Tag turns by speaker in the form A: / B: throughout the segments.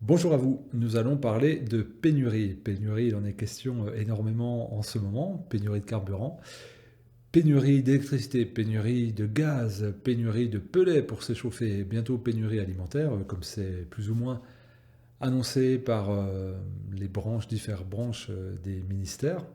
A: Bonjour à vous, nous allons parler de pénurie. Pénurie, il en est question énormément en ce moment, pénurie de carburant, pénurie d'électricité, pénurie de gaz, pénurie de pellets pour s'échauffer, bientôt pénurie alimentaire, comme c'est plus ou moins annoncé par les branches, différentes branches des ministères.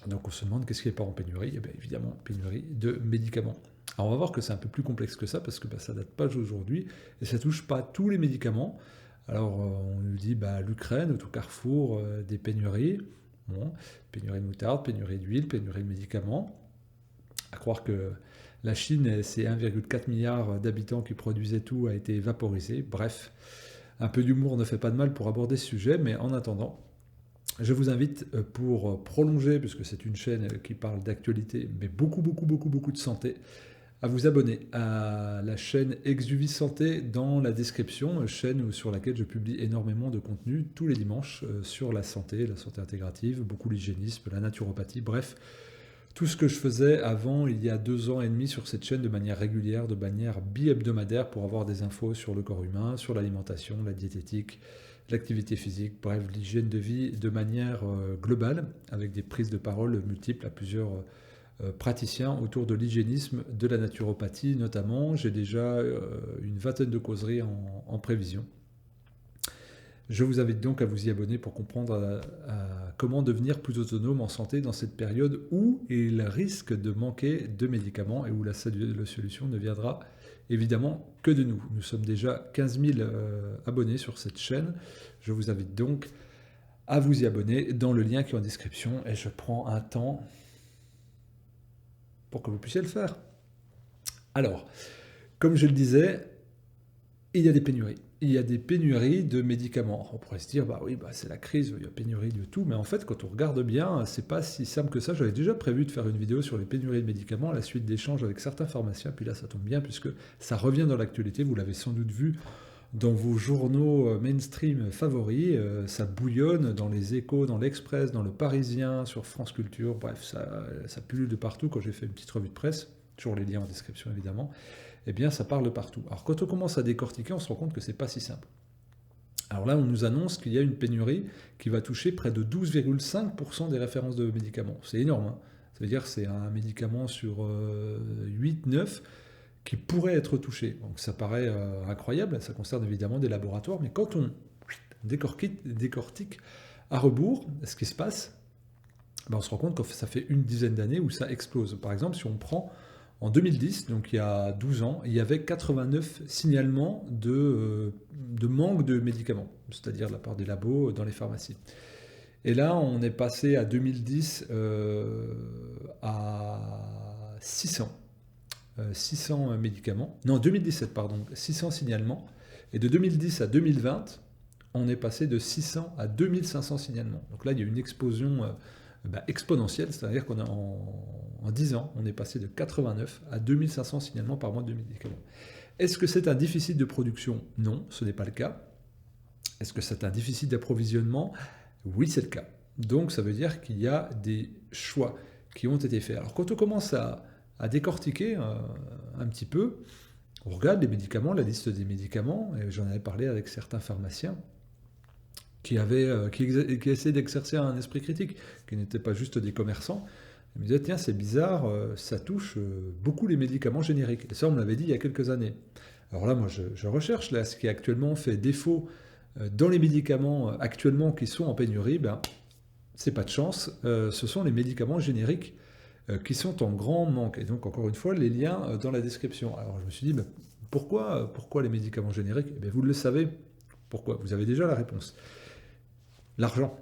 A: Donc on se demande qu'est-ce qui n'est pas en pénurie. Eh bien évidemment, pénurie de médicaments. Alors on va voir que c'est un peu plus complexe que ça parce que ça date pas d'aujourd'hui et ça touche pas tous les médicaments. Alors on nous dit l'Ukraine, au tout carrefour des pénuries. Bon, pénurie de moutarde, pénurie d'huile, pénurie de médicaments. À croire que la Chine, ses 1,4 milliard d'habitants qui produisaient tout, a été vaporisé. Bref, un peu d'humour ne fait pas de mal pour aborder ce sujet, mais en attendant, je vous invite pour prolonger, puisque c'est une chaîne qui parle d'actualité, mais beaucoup de santé, à vous abonner à la chaîne Exuvis Santé dans la description, chaîne sur laquelle je publie énormément de contenu tous les dimanches sur la santé intégrative, beaucoup l'hygiénisme, la naturopathie, bref, tout ce que je faisais avant, il y a 2 ans et demi sur cette chaîne de manière régulière, de manière bi-hebdomadaire pour avoir des infos sur le corps humain, sur l'alimentation, la diététique, l'activité physique, bref, l'hygiène de vie de manière globale, avec des prises de parole multiples à plusieurs praticiens autour de l'hygiénisme, de la naturopathie notamment. J'ai déjà une vingtaine de causeries en prévision. Je vous invite donc à vous y abonner pour comprendre comment devenir plus autonome en santé dans cette période où il risque de manquer de médicaments et où la solution ne viendra évidemment que de nous. Nous sommes déjà 15 000 abonnés sur cette chaîne. Je vous invite donc à vous y abonner dans le lien qui est en description et je prends un temps pour que vous puissiez le faire. Alors, comme je le disais, il y a des pénuries. Il y a des pénuries de médicaments. On pourrait se dire, c'est la crise, il y a pénurie de tout, mais en fait, quand on regarde bien, c'est pas si simple que ça. J'avais déjà prévu de faire une vidéo sur les pénuries de médicaments à la suite d'échanges avec certains pharmaciens, puis là, ça tombe bien, puisque ça revient dans l'actualité, vous l'avez sans doute vu dans vos journaux mainstream favoris, ça bouillonne dans les Échos, dans l'Express, dans le Parisien, sur France Culture, bref, ça pullule de partout. Quand j'ai fait une petite revue de presse, toujours les liens en description évidemment, eh bien ça parle de partout. Alors quand on commence à décortiquer, on se rend compte que c'est pas si simple. Alors là, on nous annonce qu'il y a une pénurie qui va toucher près de 12,5% des références de médicaments. C'est énorme, hein. Ça veut dire que c'est un médicament sur 8, 9 qui pourrait être touché. Donc ça paraît incroyable, ça concerne évidemment des laboratoires, mais quand on décortique à rebours ce qui se passe, on se rend compte que ça fait une dizaine d'années où ça explose. Par exemple, si on prend en 2010, donc il y a 12 ans, il y avait 89 signalements de manque de médicaments, c'est-à-dire de la part des labos dans les pharmacies. Et là, on est passé à 2010 à 600. 600 médicaments. Non, 2017, pardon, 600 signalements. Et de 2010 à 2020, on est passé de 600 à 2500 signalements. Donc là, il y a une explosion exponentielle, c'est-à-dire qu'on a en 10 ans, on est passé de 89 à 2500 signalements par mois de médicaments. Est-ce que c'est un déficit de production? Non, ce n'est pas le cas. Est-ce que c'est un déficit d'approvisionnement? Oui, c'est le cas. Donc ça veut dire qu'il y a des choix qui ont été faits. Alors quand on commence à décortiquer un petit peu, on regarde les médicaments, la liste des médicaments, et j'en avais parlé avec certains pharmaciens qui essayaient d'exercer un esprit critique, qui n'étaient pas juste des commerçants. Ils me disaient, tiens, c'est bizarre, ça touche beaucoup les médicaments génériques. Et ça, on me l'avait dit il y a quelques années. Alors là, moi, je recherche là, ce qui actuellement fait défaut dans les médicaments actuellement qui sont en pénurie. C'est pas de chance, ce sont les médicaments génériques qui sont en grand manque. Et donc, encore une fois, les liens dans la description. Alors, je me suis dit, pourquoi les médicaments génériques? Eh bien, vous le savez. Pourquoi? Vous avez déjà la réponse. L'argent.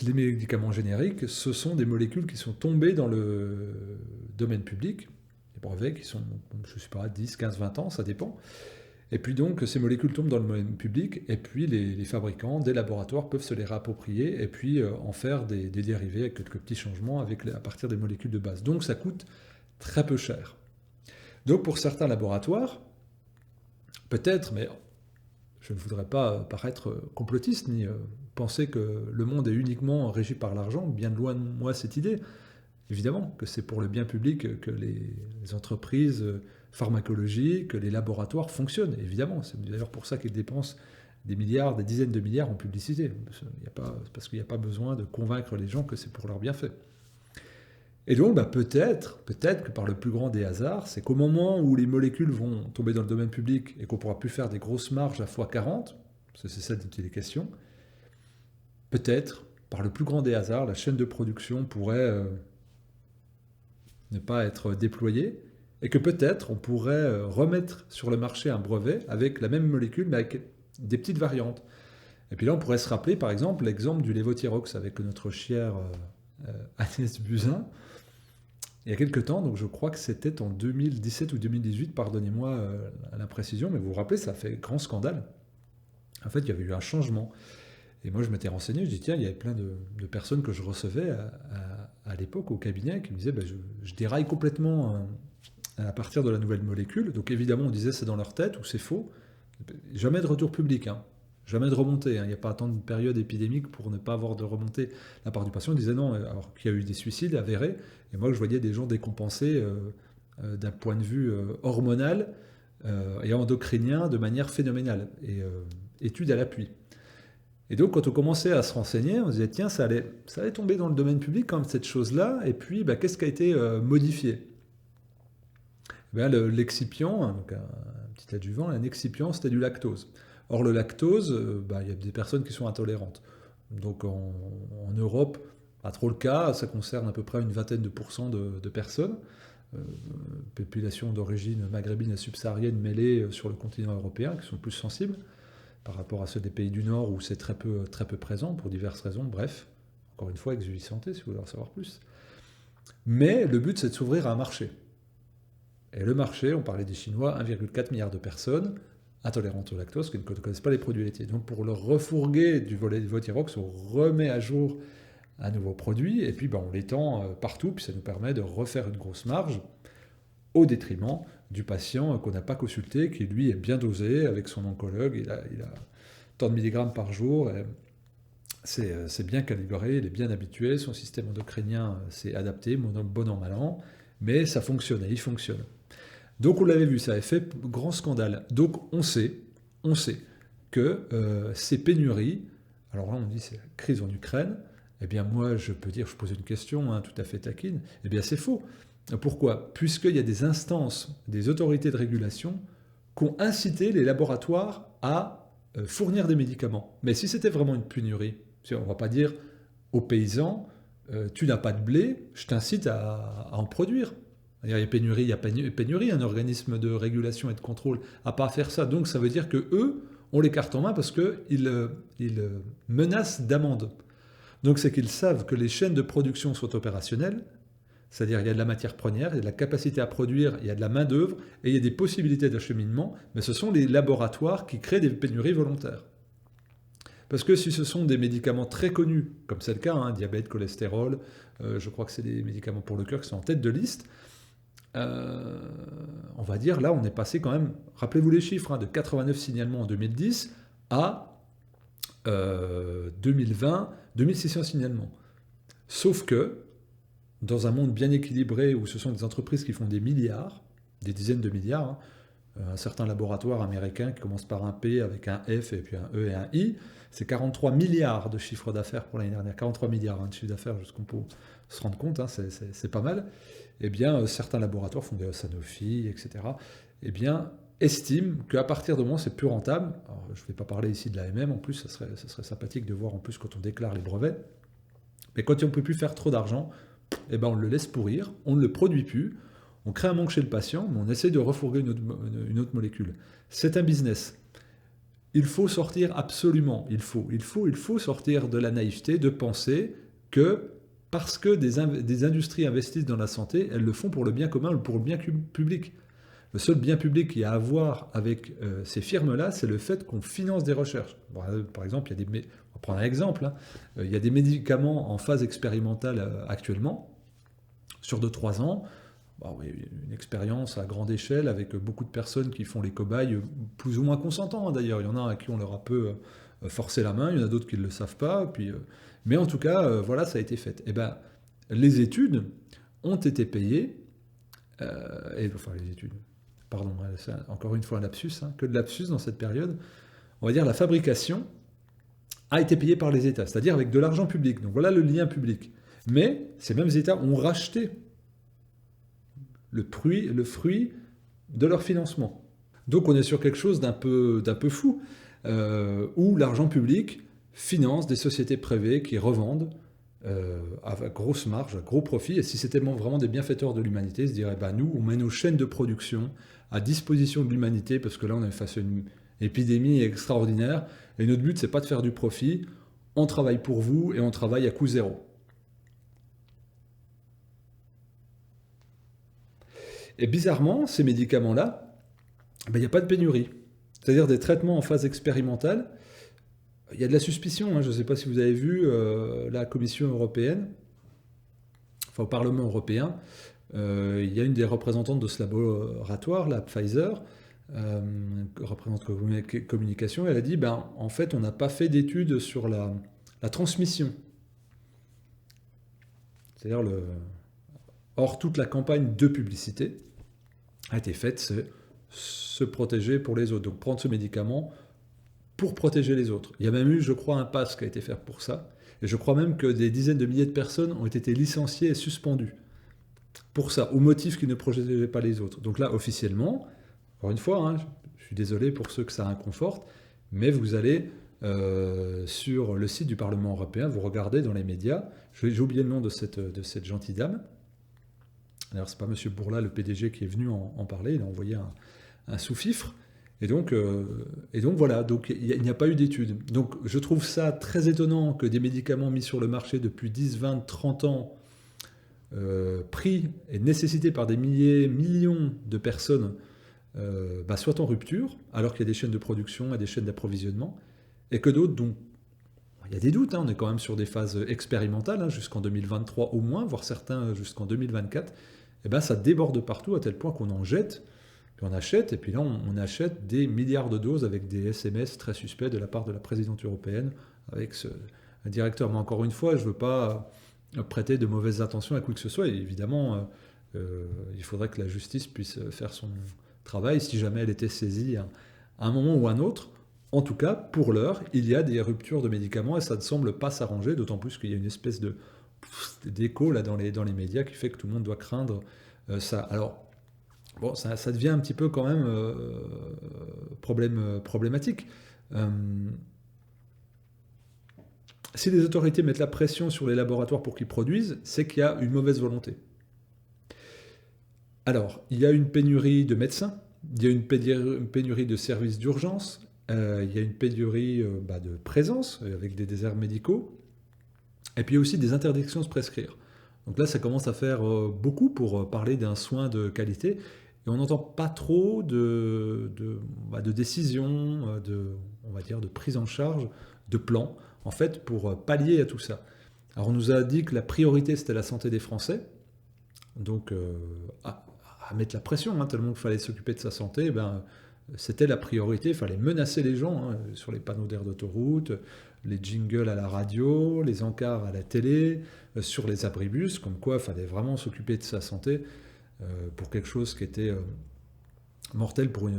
A: Les médicaments génériques, ce sont des molécules qui sont tombées dans le domaine public, des brevets qui sont, je ne sais pas, 10, 15, 20 ans, ça dépend. Et puis donc, ces molécules tombent dans le domaine public, et puis les fabricants, des laboratoires peuvent se les réapproprier, et puis en faire des dérivés avec quelques petits changements à partir des molécules de base. Donc ça coûte très peu cher. Donc pour certains laboratoires, peut-être, mais je ne voudrais pas paraître complotiste, ni penser que le monde est uniquement régi par l'argent, bien loin de moi cette idée. Évidemment que c'est pour le bien public que les entreprises pharmacologiques, que les laboratoires fonctionnent, évidemment. C'est d'ailleurs pour ça qu'ils dépensent des milliards, des dizaines de milliards en publicité. Parce qu'il n'y a pas besoin de convaincre les gens que c'est pour leur bienfait. Et donc, peut-être que par le plus grand des hasards, c'est qu'au moment où les molécules vont tomber dans le domaine public et qu'on pourra plus faire des grosses marges à x40, parce que c'est ça dont il est question, peut-être, par le plus grand des hasards, la chaîne de production pourrait ne pas être déployée, et que peut-être on pourrait remettre sur le marché un brevet avec la même molécule, mais avec des petites variantes. Et puis là, on pourrait se rappeler, par exemple, l'exemple du lévothyrox avec notre chère Agnès Buzyn, il y a quelques temps, donc je crois que c'était en 2017 ou 2018, pardonnez-moi l'imprécision, mais vous vous rappelez, ça a fait grand scandale. En fait, il y avait eu un changement. Et moi, je m'étais renseigné, je dis, tiens, il y avait plein de personnes que je recevais à l'époque au cabinet qui me disaient, je déraille complètement à partir de la nouvelle molécule. Donc évidemment, on disait c'est dans leur tête ou c'est faux. Jamais de retour public, hein. Jamais de remontée. Hein. Il n'y a pas à attendre une période épidémique pour ne pas avoir de remontée. La part du patient disait non, alors qu'il y a eu des suicides avérés. Et moi, je voyais des gens décompensés d'un point de vue hormonal et endocrinien de manière phénoménale. Et études à l'appui. Et donc, quand on commençait à se renseigner, on se disait, tiens, ça allait tomber dans le domaine public, quand même, cette chose-là. Et puis, qu'est-ce qui a été modifié? L'excipient, donc un petit adjuvant, un excipient, c'était du lactose. Or, le lactose, il y a des personnes qui sont intolérantes. Donc, en Europe, pas trop le cas. Ça concerne à peu près une vingtaine de pourcents de personnes. Population d'origine maghrébine et subsaharienne mêlée sur le continent européen, qui sont plus sensibles par rapport à ceux des pays du Nord où c'est très peu présent pour diverses raisons. Bref, encore une fois, Exuvis Santé, si vous voulez en savoir plus. Mais le but, c'est de s'ouvrir à un marché. Et le marché, on parlait des Chinois, 1,4 milliard de personnes intolérantes au lactose qui ne connaissent pas les produits laitiers. Donc pour leur refourguer du lévothyrox, on remet à jour un nouveau produit et puis on l'étend partout, puis ça nous permet de refaire une grosse marge au détriment du patient qu'on n'a pas consulté, qui lui est bien dosé avec son oncologue, il a tant de milligrammes par jour, c'est bien calibré, il est bien habitué, son système endocrinien s'est adapté, bon an, mal an, mais ça fonctionnait, il fonctionne. Donc on l'avait vu, ça avait fait grand scandale. Donc on sait que ces pénuries, alors là on dit c'est la crise en Ukraine, eh bien moi je pose une question tout à fait taquine, eh bien c'est faux. Pourquoi? Puisqu'il y a des instances, des autorités de régulation qui ont incité les laboratoires à fournir des médicaments. Mais si c'était vraiment une pénurie, on ne va pas dire aux paysans, tu n'as pas de blé, je t'incite à en produire. Il y a pénurie, un organisme de régulation et de contrôle n'a pas à faire ça. Donc ça veut dire qu'eux ont les cartes en main parce qu'ils menacent d'amende. Donc c'est qu'ils savent que les chaînes de production sont opérationnelles, c'est-à-dire il y a de la matière première, il y a de la capacité à produire, il y a de la main-d'œuvre et il y a des possibilités d'acheminement, mais ce sont les laboratoires qui créent des pénuries volontaires. Parce que si ce sont des médicaments très connus, comme c'est le cas, diabète, cholestérol, je crois que c'est des médicaments pour le cœur qui sont en tête de liste, on va dire, là on est passé quand même, rappelez-vous les chiffres, de 89 signalements en 2010 à 2020, 2600 signalements. Sauf que, dans un monde bien équilibré où ce sont des entreprises qui font des milliards, des dizaines de milliards, un certain laboratoire américain qui commence par un P avec un F et puis un E et un I, c'est 43 milliards de chiffre d'affaires pour l'année dernière. 43 milliards de chiffre d'affaires, juste qu'on peut se rendre compte, c'est pas mal. Eh bien, certains laboratoires font des Sanofi, etc., eh bien, estiment qu'à partir de moment, c'est plus rentable. Alors, je ne vais pas parler ici de l'AMM, en plus, ça serait sympathique de voir en plus quand on déclare les brevets. Mais quand on ne peut plus faire trop d'argent, eh ben, on le laisse pourrir, on ne le produit plus, on crée un manque chez le patient, mais on essaie de refourguer une autre molécule. C'est un business. Il faut sortir absolument, il faut sortir de la naïveté, de penser que parce que des industries investissent dans la santé, elles le font pour le bien commun ou pour le bien public. Le seul bien public qu'il y a à voir avec ces firmes-là, c'est le fait qu'on finance des recherches. Bon, par exemple, on va prendre un exemple, il y a des médicaments en phase expérimentale actuellement, sur 2-3 ans, une expérience à grande échelle avec beaucoup de personnes qui font les cobayes plus ou moins consentants d'ailleurs. Il y en a à qui on leur a peu forcé la main, il y en a d'autres qui ne le savent pas. Mais en tout cas, voilà, ça a été fait. Et les études ont été payées, les études, pardon, c'est encore une fois un lapsus, que de lapsus dans cette période, on va dire, la fabrication a été payée par les États, c'est-à-dire avec de l'argent public. Donc voilà le lien public. Mais ces mêmes États ont racheté le fruit de leur financement. Donc on est sur quelque chose d'un peu fou, où l'argent public finance des sociétés privées qui revendent à grosse marge, à gros profit. Et si c'était vraiment des bienfaiteurs de l'humanité, ils se diraient, bah, nous, on met nos chaînes de production à disposition de l'humanité, parce que là, on est face à une épidémie extraordinaire, et notre but, c'est pas de faire du profit, on travaille pour vous, et on travaille à coût zéro. Et bizarrement, ces médicaments-là, il n'y a pas de pénurie. C'est-à-dire des traitements en phase expérimentale, il y a de la suspicion, hein. Je ne sais pas si vous avez vu la Commission européenne, enfin au Parlement européen, il y a une des représentantes de ce laboratoire, la Pfizer, représentante communication, elle a dit, ben, en fait, on n'a pas fait d'études sur la transmission. C'est-à-dire, or, toute la campagne de publicité a été faite, c'est se protéger pour les autres. Donc prendre ce médicament pour protéger les autres. Il y a même eu, je crois, un pass qui a été fait pour ça. Et je crois même que des dizaines de milliers de personnes ont été licenciées et suspendues pour ça, au motif qu'ils ne protégeaient pas les autres. Donc là, officiellement, encore une fois, hein, je suis désolé pour ceux que ça inconforte, mais vous allez sur le site du Parlement européen, vous regardez dans les médias, j'ai oublié le nom de cette gentille dame. Alors c'est pas M. Bourla, le PDG, qui est venu en parler, il a envoyé un sous-fifre. Et donc voilà, donc il n'y a pas eu d'études. Donc je trouve ça très étonnant que des médicaments mis sur le marché depuis 10, 20, 30 ans, pris et nécessités par des millions de personnes, soient en rupture, alors qu'il y a des chaînes de production et des chaînes d'approvisionnement, et que d'autres, dont il y a des doutes, hein, on est quand même sur des phases expérimentales, hein, jusqu'en 2023 au moins, voire certains jusqu'en 2024, et ben ça déborde partout à tel point qu'on en jette. Puis on achète, et puis là, on achète des milliards de doses avec des SMS très suspects de la part de la présidente européenne, avec ce directeur. Mais encore une fois, je ne veux pas prêter de mauvaises intentions à quoi que ce soit. Et évidemment, il faudrait que la justice puisse faire son travail si jamais elle était saisie à un moment ou à un autre. En tout cas, pour l'heure, il y a des ruptures de médicaments et ça ne semble pas s'arranger, d'autant plus qu'il y a une espèce d'écho là dans les médias qui fait que tout le monde doit craindre ça. Alors, bon, ça devient un petit peu quand même problématique. Si les autorités mettent la pression sur les laboratoires pour qu'ils produisent, c'est qu'il y a une mauvaise volonté. Alors, il y a une pénurie de médecins, il y a une pénurie de services d'urgence, il y a une pénurie de présence avec des déserts médicaux, et puis il y a aussi des interdictions de se prescrire. Donc là, ça commence à faire beaucoup pour parler d'un soin de qualité. Et on n'entend pas trop de décisions, on va dire, de prise en charge, de plans, en fait, pour pallier à tout ça. Alors on nous a dit que la priorité, c'était la santé des Français. Donc à mettre la pression, hein, tellement qu'il fallait s'occuper de sa santé, c'était la priorité, il fallait menacer les gens, hein, sur les panneaux d'air d'autoroute, les jingles à la radio, les encarts à la télé, sur les abribus, comme quoi il fallait vraiment s'occuper de sa santé pour quelque chose qui était mortel pour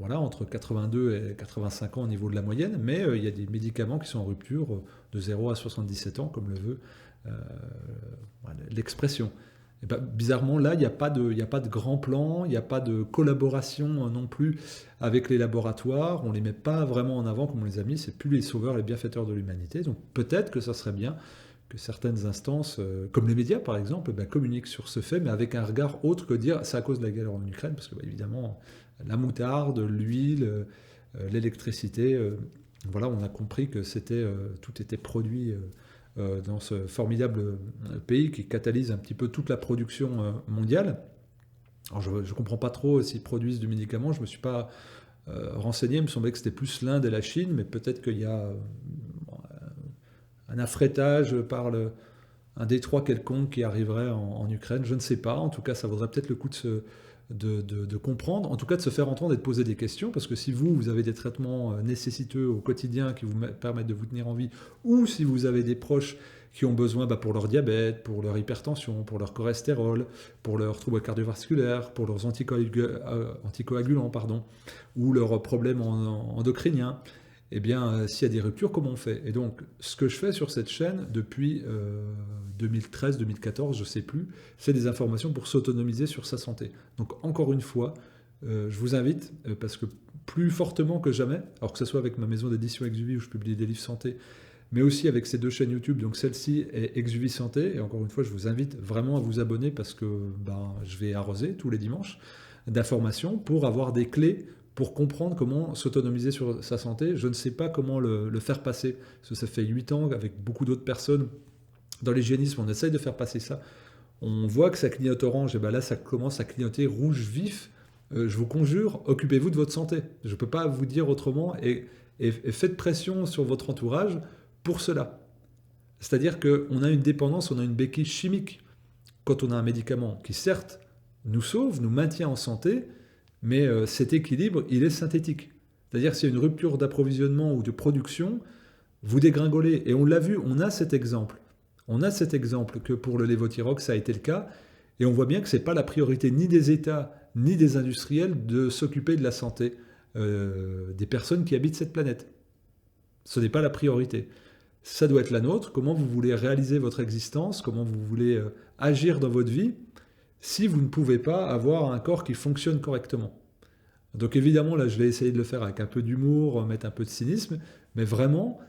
A: entre 82 et 85 ans au niveau de la moyenne, mais il y a des médicaments qui sont en rupture de 0 à 77 ans, comme le veut l'expression. Et bizarrement, là, il n'y a pas de grand plan, il n'y a pas de collaboration non plus avec les laboratoires, on ne les met pas vraiment en avant comme on les a mis, c'est plus les sauveurs, les bienfaiteurs de l'humanité. Donc peut-être que ça serait bien que certaines instances, comme les médias par exemple, communiquent sur ce fait, mais avec un regard autre que dire c'est à cause de la guerre en Ukraine, parce que évidemment, la moutarde, l'huile, l'électricité, voilà, on a compris que tout était produit dans ce formidable pays qui catalyse un petit peu toute la production mondiale. Alors je ne comprends pas trop s'ils produisent du médicament, je ne me suis pas renseigné, il me semblait que c'était plus l'Inde et la Chine, mais peut-être qu'il y a un affrétage par un détroit quelconque qui arriverait en Ukraine, je ne sais pas. En tout cas, ça vaudrait peut-être le coup de comprendre, en tout cas de se faire entendre et de poser des questions, parce que si vous avez des traitements nécessiteux au quotidien qui vous permettent de vous tenir en vie, ou si vous avez des proches qui ont besoin pour leur diabète, pour leur hypertension, pour leur cholestérol, pour leurs troubles cardiovasculaires, pour leurs anticoagulants, ou leurs problèmes endocriniens, eh bien, s'il y a des ruptures, comment on fait? Et donc, ce que je fais sur cette chaîne depuis 2013-2014, je ne sais plus, c'est des informations pour s'autonomiser sur sa santé. Donc, encore une fois, je vous invite, parce que plus fortement que jamais, alors que ce soit avec ma maison d'édition Exuvie où je publie des livres santé, mais aussi avec ces deux chaînes YouTube, donc celle-ci est Exuvie Santé, et encore une fois, je vous invite vraiment à vous abonner parce que je vais arroser tous les dimanches d'informations pour avoir des clés pour comprendre comment s'autonomiser sur sa santé. Je ne sais pas comment le faire passer, parce que ça fait 8 ans avec beaucoup d'autres personnes dans l'hygiénisme, on essaye de faire passer ça. On voit que ça clignote orange, et bien là ça commence à clignoter rouge vif. Je vous conjure, occupez-vous de votre santé. Je ne peux pas vous dire autrement, et faites pression sur votre entourage pour cela. C'est-à-dire qu'on a une dépendance, on a une béquille chimique quand on a un médicament qui certes nous sauve, nous maintient en santé, mais cet équilibre, il est synthétique. C'est-à-dire s'il y a une rupture d'approvisionnement ou de production, vous dégringolez. Et on l'a vu, on a cet exemple. On a cet exemple que pour le lévothyrox, ça a été le cas. Et on voit bien que ce n'est pas la priorité ni des États, ni des industriels de s'occuper de la santé des personnes qui habitent cette planète. Ce n'est pas la priorité. Ça doit être la nôtre. Comment vous voulez réaliser votre existence, comment vous voulez agir dans votre vie, si vous ne pouvez pas avoir un corps qui fonctionne correctement. Donc évidemment, là, je vais essayer de le faire avec un peu d'humour, mettre un peu de cynisme, mais vraiment,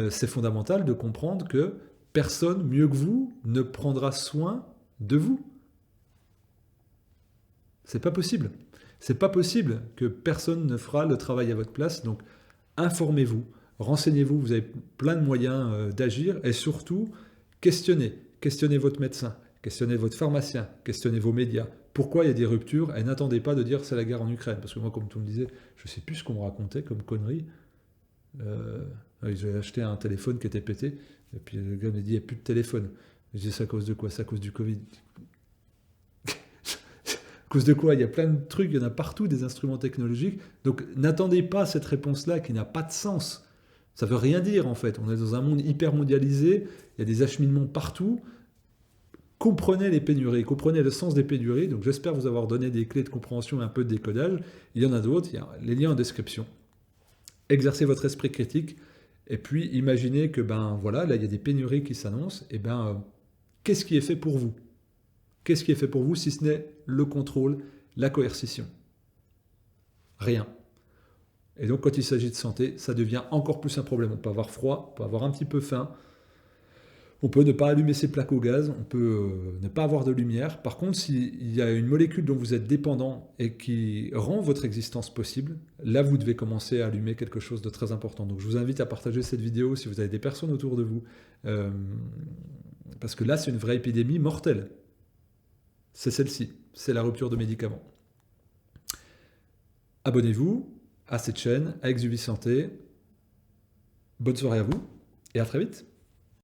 A: c'est fondamental de comprendre que personne mieux que vous ne prendra soin de vous. C'est pas possible. C'est pas possible que personne ne fera le travail à votre place. Donc informez-vous, renseignez-vous, vous avez plein de moyens d'agir et surtout questionnez. Questionnez votre médecin, questionnez votre pharmacien, questionnez vos médias. Pourquoi il y a des ruptures? Et n'attendez pas de dire c'est la guerre en Ukraine. Parce que moi, comme tu me disais, je ne sais plus ce qu'on me racontait comme connerie. J'ai acheté un téléphone qui était pété. Et puis le gars m'a dit il n'y a plus de téléphone. Je dis c'est à cause de quoi? C'est à cause du Covid. À cause de quoi? Il y a plein de trucs, il y en a partout, des instruments technologiques. Donc n'attendez pas cette réponse-là qui n'a pas de sens. Ça ne veut rien dire en fait. On est dans un monde hyper mondialisé, il y a des acheminements partout. Comprenez les pénuries, comprenez le sens des pénuries. Donc j'espère vous avoir donné des clés de compréhension et un peu de décodage. Il y en a d'autres, il y a les liens en description. Exercez votre esprit critique et puis imaginez que là il y a des pénuries qui s'annoncent. Et qu'est-ce qui est fait pour vous? Qu'est-ce qui est fait pour vous si ce n'est le contrôle, la coercition? Rien. Et donc quand il s'agit de santé, ça devient encore plus un problème. On peut avoir froid, on peut avoir un petit peu faim, on peut ne pas allumer ses plaques au gaz, on peut ne pas avoir de lumière. Par contre, s'il y a une molécule dont vous êtes dépendant et qui rend votre existence possible, là vous devez commencer à allumer quelque chose de très important. Donc je vous invite à partager cette vidéo si vous avez des personnes autour de vous, parce que là c'est une vraie épidémie mortelle. C'est celle-ci, c'est la rupture de médicaments. Abonnez-vous à cette chaîne, à Exuvie Santé. Bonne soirée à vous et à très vite.